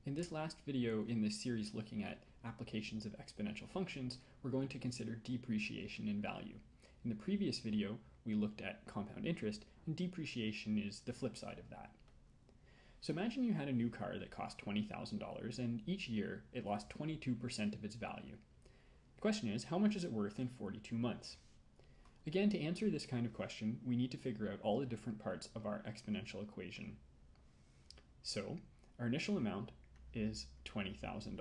In this last video in this series looking at applications of exponential functions, we're going to consider depreciation in value. In the previous video, we looked at compound interest, and depreciation is the flip side of that. So imagine you had a new car that cost $20,000 and each year it lost 22% of its value. The question is, how much is it worth in 42 months? Again, to answer this kind of question, we need to figure out all the different parts of our exponential equation. So our initial amount is $20,000.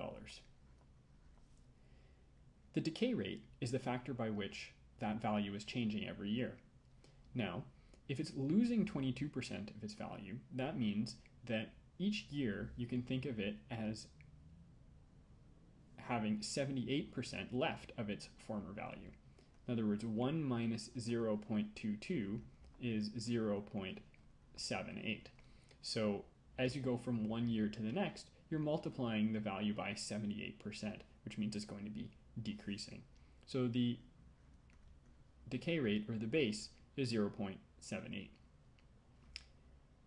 The decay rate is the factor by which that value is changing every year. Now, if it's losing 22% of its value, that means that each year you can think of it as having 78% left of its former value. In other words, 1 minus 0.22 is 0.78. So as you go from one year to the next, you're multiplying the value by 78%, which means it's going to be decreasing. So the decay rate, or the base, is 0.78.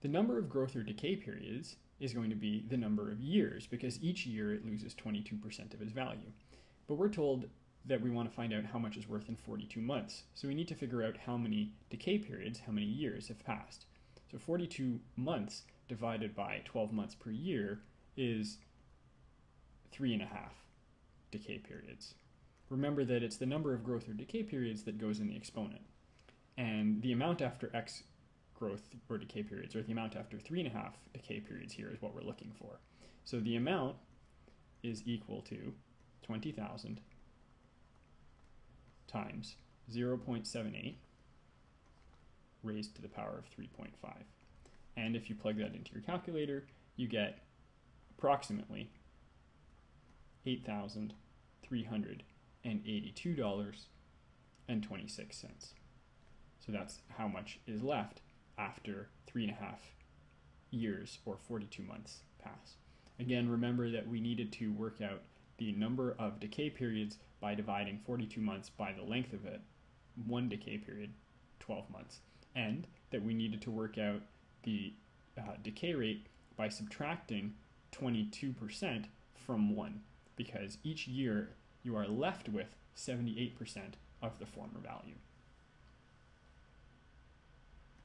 The number of growth or decay periods is going to be the number of years, because each year it loses 22% of its value. But we're told that we want to find out how much is worth in 42 months. So we need to figure out how many decay periods, how many years have passed. So 42 months divided by 12 months per year is 3.5 decay periods. Remember that it's the number of growth or decay periods that goes in the exponent. And the amount after x growth or decay periods, or the amount after 3.5 decay periods here, is what we're looking for. So the amount is equal to 20,000 times 0.78 raised to the power of 3.5. And if you plug that into your calculator, you get approximately $8,382.26. So that's how much is left after 3.5 years or 42 months pass. Again, remember that we needed to work out the number of decay periods by dividing 42 months by the length of it, one decay period, 12 months, and that we needed to work out the decay rate by subtracting 22% from 1, because each year you are left with 78% of the former value.